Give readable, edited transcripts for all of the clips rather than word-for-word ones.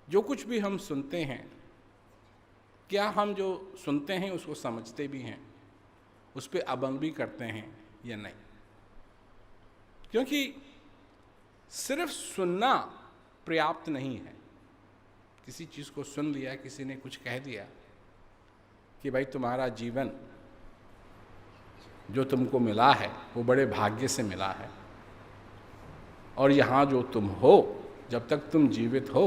जो कुछ भी हम सुनते हैं, क्या हम जो सुनते हैं उसको समझते भी हैं, उस पर अमल भी करते हैं या नहीं? क्योंकि सिर्फ सुनना पर्याप्त नहीं है। किसी चीज़ को सुन लिया, किसी ने कुछ कह दिया कि भाई तुम्हारा जीवन जो तुमको मिला है वो बड़े भाग्य से मिला है, और यहाँ जो तुम हो, जब तक तुम जीवित हो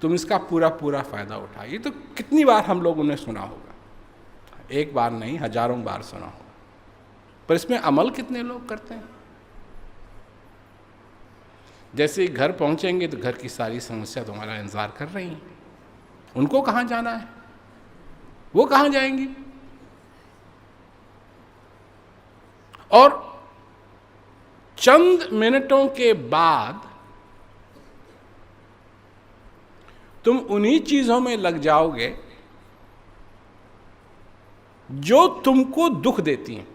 तुम इसका पूरा पूरा फ़ायदा उठाओ। ये तो कितनी बार हम लोगों ने सुना होगा, एक बार नहीं हजारों बार सुना होगा, पर इसमें अमल कितने लोग करते हैं? जैसे ही घर पहुंचेंगे तो घर की सारी समस्या तुम्हारा इंतजार कर रही हैं। उनको कहाँ जाना है, वो कहाँ जाएंगी? और चंद मिनटों के बाद तुम उन्हीं चीजों में लग जाओगे जो तुमको दुख देती हैं,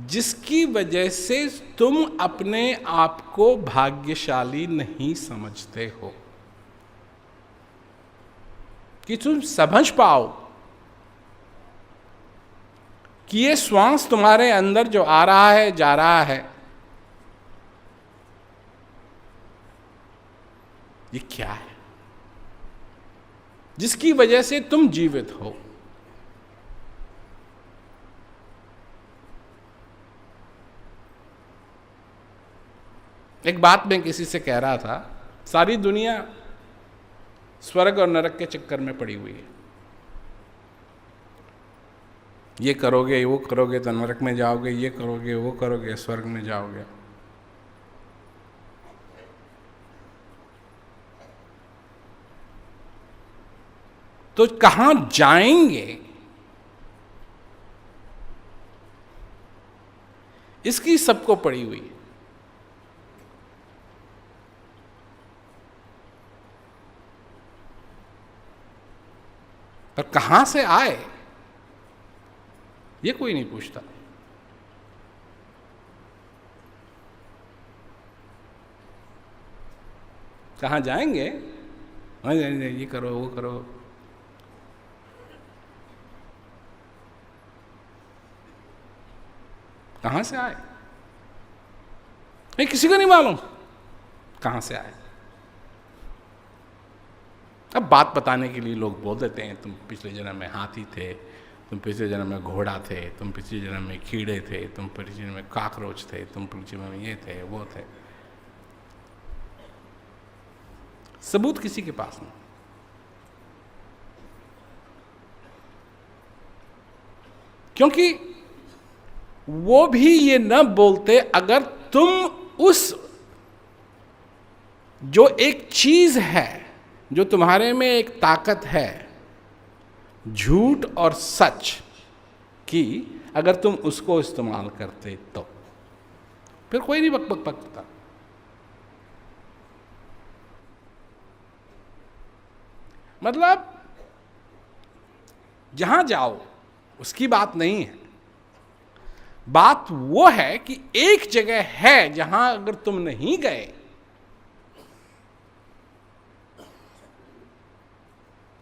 जिसकी वजह से तुम अपने आप को भाग्यशाली नहीं समझते हो, कि तुम समझ पाओ कि ये श्वास तुम्हारे अंदर जो आ रहा है जा रहा है, ये क्या है जिसकी वजह से तुम जीवित हो। एक बात मैं किसी से कह रहा था, सारी दुनिया स्वर्ग और नरक के चक्कर में पड़ी हुई है। ये करोगे वो करोगे तो नरक में जाओगे, ये करोगे वो करोगे स्वर्ग में जाओगे। तो कहां जाएंगे, इसकी सबको पड़ी हुई है। पर कहां से आए ये कोई नहीं पूछता। कहां जाएंगे, ये करो वो करो, कहां से आए नहीं किसी को नहीं मालूम कहां से आए। अब बात बताने के लिए लोग बोल देते हैं, तुम पिछले जन्म में हाथी थे, तुम पिछले जन्म में घोड़ा थे, तुम पिछले जन्म में कीड़े थे, तुम पिछले जन्म में कॉकरोच थे, तुम पिछले जन्म में ये थे वो थे। सबूत किसी के पास नहीं। क्योंकि वो भी ये न बोलते अगर तुम उस जो एक चीज है, जो तुम्हारे में एक ताकत है झूठ और सच की, अगर तुम उसको इस्तेमाल करते तो फिर कोई नहीं बक बक बकता। मतलब जहां जाओ उसकी बात नहीं है, बात वो है कि एक जगह है जहां अगर तुम नहीं गए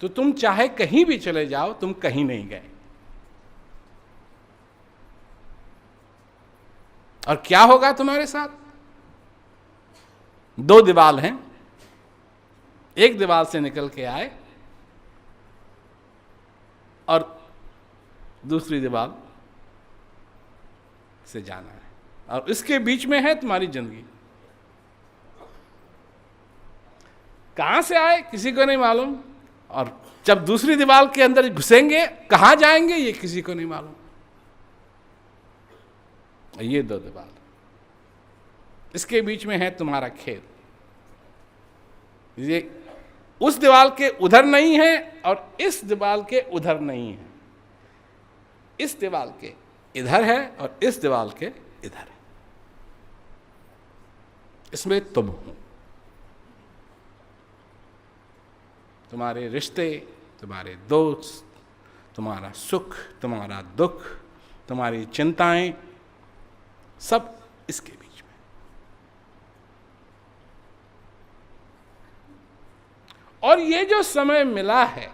तो तुम चाहे कहीं भी चले जाओ, तुम कहीं नहीं गए। और क्या होगा तुम्हारे साथ? दो दीवार हैं, एक दीवार से निकल के आए और दूसरी दीवार से जाना है, और इसके बीच में है तुम्हारी जिंदगी। कहां से आए किसी को नहीं मालूम, और जब दूसरी दीवार के अंदर घुसेंगे कहां जाएंगे ये किसी को नहीं मालूम। ये दो दीवार, इसके बीच में है तुम्हारा खेल। ये उस दीवार के उधर नहीं है और इस दीवार के उधर नहीं है, इस दीवार के इधर है और इस दीवार के इधर है। इसमें तुम हो, तुम्हारे रिश्ते, तुम्हारे दोस्त, तुम्हारा सुख, तुम्हारा दुख, तुम्हारी चिंताएं, सब इसके बीच में। और ये जो समय मिला है,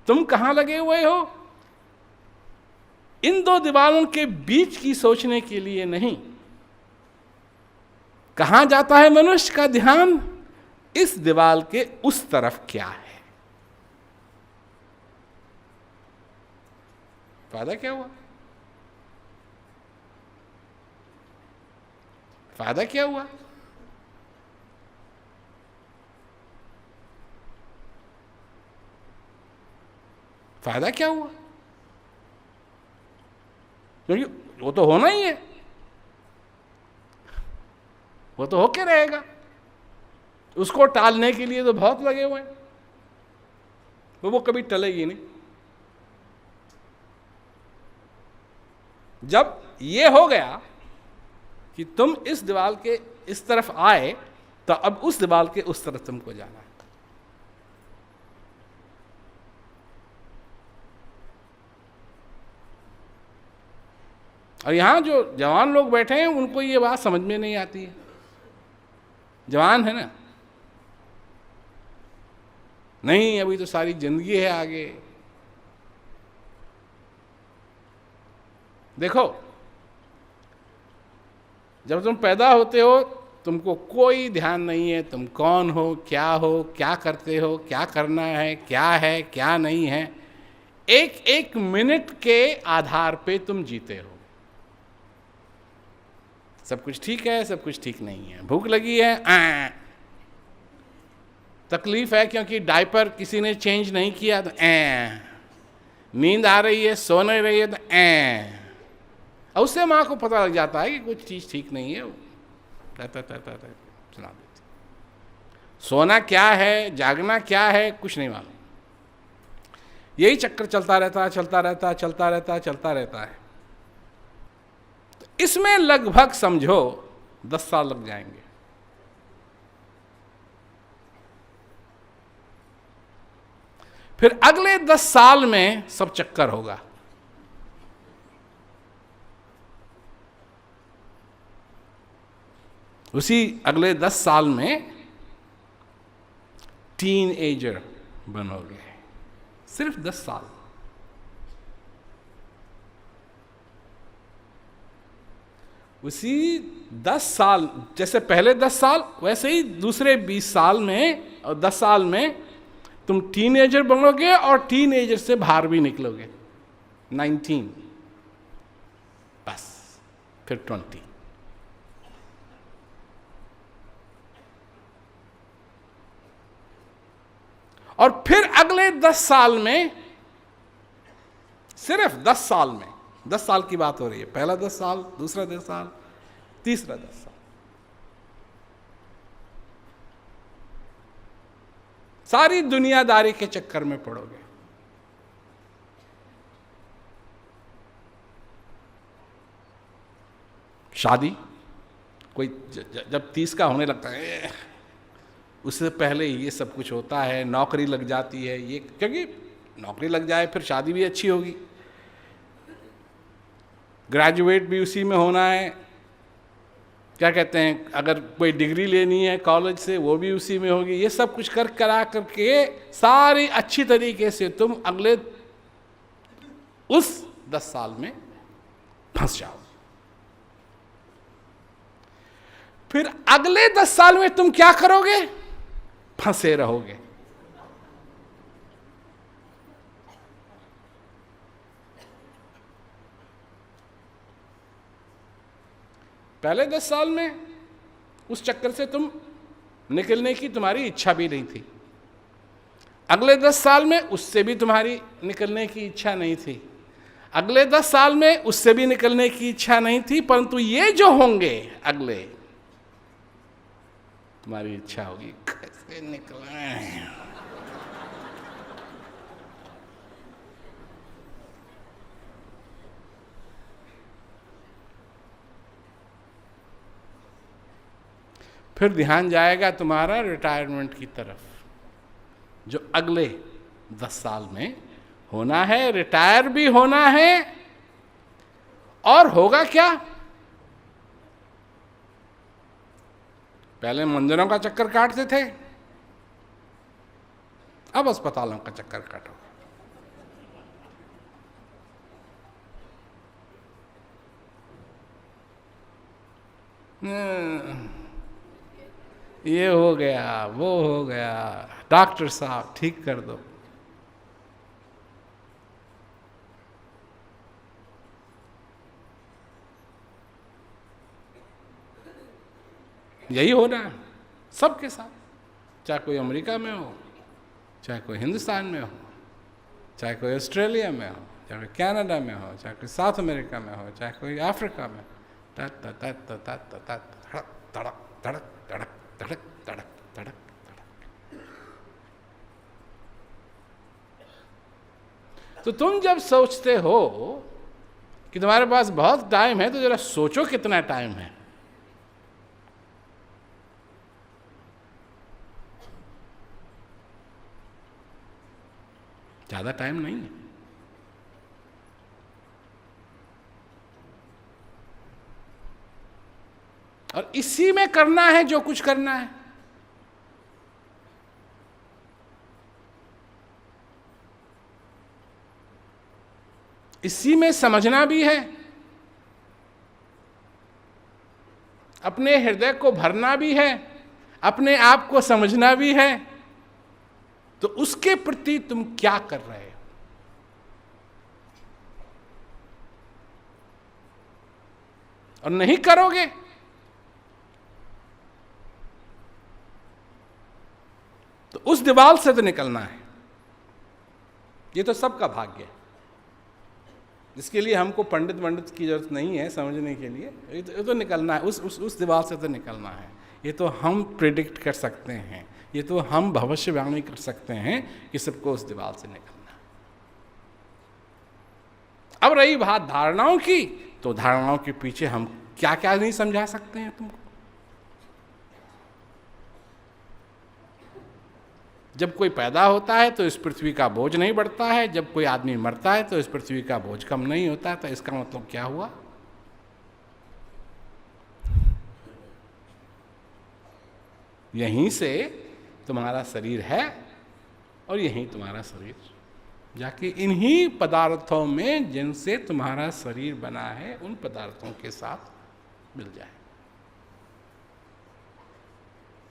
तुम कहां लगे हुए हो? इन दो दीवारों के बीच की सोचने के लिए नहीं। कहां जाता है मनुष्य का ध्यान? इस दीवार के उस तरफ क्या है। फायदा क्या हुआ? फायदा क्या हुआ? फायदा क्या हुआ? क्योंकि वो तो होना ही है, वो तो होके रहेगा। उसको टालने के लिए तो बहुत लगे हुए हैं, वो कभी टलेगी नहीं। जब ये हो गया कि तुम इस दीवार के इस तरफ आए, तो अब उस दीवार के उस तरफ तुमको जाना है। और यहां जो जवान लोग बैठे हैं उनको ये बात समझ में नहीं आती है। जवान है ना, नहीं अभी तो सारी जिंदगी है आगे। देखो, जब तुम पैदा होते हो तुमको कोई ध्यान नहीं है तुम कौन हो, क्या करते हो, क्या करना है क्या नहीं है। एक एक मिनट के आधार पे तुम जीते हो। सब कुछ ठीक है, सब कुछ ठीक नहीं है। भूख लगी है, तकलीफ है क्योंकि डायपर किसी ने चेंज नहीं किया तो नींद आ रही है, सो नहीं रही है तो और उससे माँ को पता लग जाता है कि कुछ चीज़ ठीक नहीं है, सुना देती। सोना क्या है, जागना क्या है, कुछ नहीं मालूम। यही चक्कर चलता रहता है। तो इसमें लगभग समझो 10 साल लग जाएंगे। फिर अगले 10 साल में सब चक्कर होगा। उसी अगले 10 साल में टीन एजर बनोगे। सिर्फ 10 साल। उसी 10 साल, जैसे पहले 10 साल वैसे ही दूसरे 20 साल में और 10 साल में तुम टीनेजर बनोगे और टीनेजर से बाहर भी निकलोगे। 19, बस फिर 20। और फिर अगले 10 साल में, सिर्फ 10 साल में, 10 साल की बात हो रही है। पहला 10 साल, दूसरा 10 साल, तीसरा 10 साल, सारी दुनियादारी के चक्कर में पड़ोगे। शादी, कोई जब 30 का होने लगता है, उससे पहले ये सब कुछ होता है। नौकरी लग जाती है, ये क्योंकि नौकरी लग जाए फिर शादी भी अच्छी होगी। ग्रेजुएट भी उसी में होना है, क्या कहते हैं, अगर कोई डिग्री लेनी है कॉलेज से वो भी उसी में होगी। ये सब कुछ करा करके सारी अच्छी तरीके से तुम अगले उस 10 साल में फंस जाओ। फिर अगले 10 साल में तुम क्या करोगे? फंसे रहोगे। पहले 10 साल में उस चक्कर से तुम निकलने की तुम्हारी इच्छा भी नहीं थी। अगले 10 साल में उससे भी तुम्हारी निकलने की इच्छा नहीं थी। अगले 10 साल में उससे भी निकलने की इच्छा नहीं थी। परंतु ये जो होंगे अगले, तुम्हारी इच्छा होगी कैसे निकलें। फिर ध्यान जाएगा तुम्हारा रिटायरमेंट की तरफ, जो अगले 10 साल में होना है। रिटायर भी होना है। और होगा क्या? पहले मंदिरों का चक्कर काटते थे, अब अस्पतालों का चक्कर काटो। ये हो गया, वो हो गया, डॉक्टर साहब ठीक कर दो। यही हो रहा है सबके साथ, चाहे कोई अमेरिका में हो, चाहे कोई हिंदुस्तान में हो, चाहे कोई ऑस्ट्रेलिया में हो, चाहे कोई कनाडा में हो, चाहे कोई साउथ अमेरिका में हो, चाहे कोई अफ्रीका में। धड़क धड़क धड़क धड़क धड़क धड़क धड़क। तो तुम जब सोचते हो कि तुम्हारे पास बहुत टाइम है, तो जरा सोचो कितना टाइम है। ज्यादा टाइम नहीं है। और इसी में करना है जो कुछ करना है। इसी में समझना भी है, अपने हृदय को भरना भी है, अपने आप को समझना भी है। तो उसके प्रति तुम क्या कर रहे हो? और नहीं करोगे तो उस दीवार से तो निकलना है। ये तो सबका भाग्य है, जिसके लिए हमको पंडित की जरूरत नहीं है समझने के लिए। ये तो निकलना है, उस दीवार से तो निकलना है। ये तो हम प्रिडिक्ट कर सकते हैं, ये तो हम भविष्यवाणी कर सकते हैं कि सबको उस दीवार से निकलना। अब रही बात धारणाओं की, तो धारणाओं के पीछे हम क्या क्या नहीं समझा सकते हैं तुमको। जब कोई पैदा होता है तो इस पृथ्वी का बोझ नहीं बढ़ता है, जब कोई आदमी मरता है तो इस पृथ्वी का बोझ कम नहीं होता है। तो इसका मतलब क्या हुआ? यहीं से तुम्हारा शरीर है और यहीं तुम्हारा शरीर जाके इन्हीं पदार्थों में जिनसे तुम्हारा शरीर बना है, उन पदार्थों के साथ मिल जाए।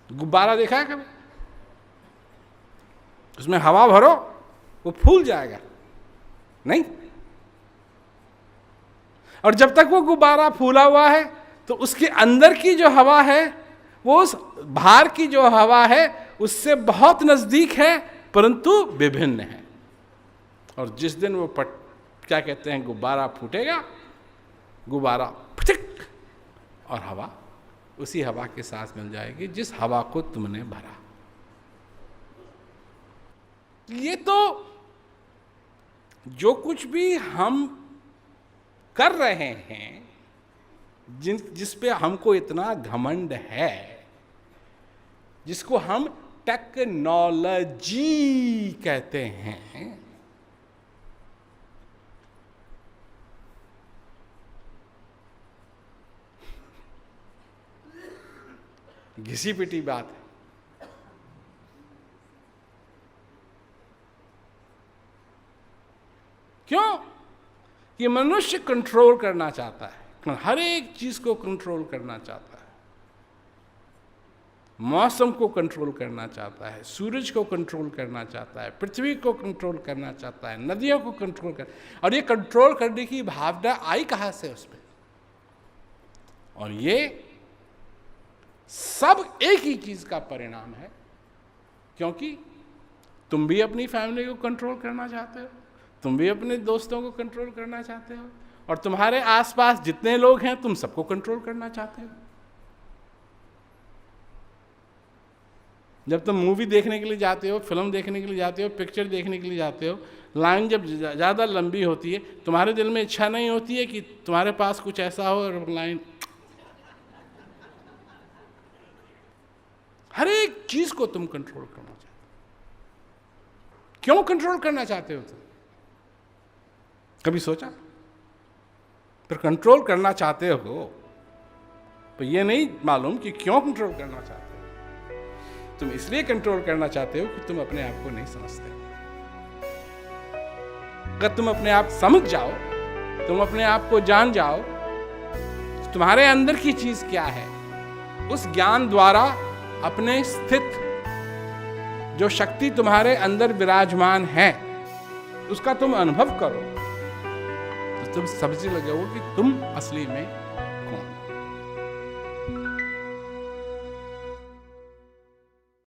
गुब्बारा देखा है कभी? उसमें हवा भरो, वो फूल जाएगा नहीं। और जब तक वो गुब्बारा फूला हुआ है तो उसके अंदर की जो हवा है वो उस बाहर की जो हवा है उससे बहुत नजदीक है, परंतु विभिन्न है। और जिस दिन वो क्या कहते हैं, गुब्बारा फूटेगा, गुब्बारा फटिक और हवा उसी हवा के साथ मिल जाएगी जिस हवा को तुमने भरा। ये तो जो कुछ भी हम कर रहे हैं, जिस पे हमको इतना घमंड है, जिसको हम टेक्नोलॉजी कहते हैं, घिसी पिटी बात है। क्यों? कि मनुष्य कंट्रोल करना चाहता है, हर एक चीज को कंट्रोल करना चाहता है। मौसम को कंट्रोल करना चाहता है, सूरज को कंट्रोल करना चाहता है, पृथ्वी को कंट्रोल करना चाहता है, नदियों को कंट्रोल कर। और ये कंट्रोल करने की भावना आई कहां से उसमें? और ये सब एक ही चीज का परिणाम है, क्योंकि तुम भी अपनी फैमिली को कंट्रोल करना चाहते हो, तुम भी अपने दोस्तों को कंट्रोल करना चाहते हो, और तुम्हारे आसपास जितने लोग हैं तुम सबको कंट्रोल करना चाहते हो। जब तुम मूवी देखने के लिए जाते हो, फिल्म देखने के लिए जाते हो, पिक्चर देखने के लिए जाते हो, लाइन जब ज़्यादा लंबी होती है, तुम्हारे दिल में इच्छा नहीं होती है कि तुम्हारे पास कुछ ऐसा हो और लाइन। हर एक चीज को तुम कंट्रोल करना चाहते हो। क्यों कंट्रोल करना चाहते हो तुम? कभी सोचा? पर कंट्रोल करना चाहते हो तो ये नहीं मालूम कि क्यों कंट्रोल करना चाहते हो। तुम इसलिए कंट्रोल करना चाहते हो कि तुम अपने आप को नहीं समझते। अगर तुम अपने आप समझ जाओ, तुम अपने आप को जान जाओ, तुम्हारे अंदर की चीज क्या है, उस ज्ञान द्वारा अपने स्थित जो शक्ति तुम्हारे अंदर विराजमान है उसका तुम अनुभव करो, तो तुम समझने लगोगे कि तुम असली में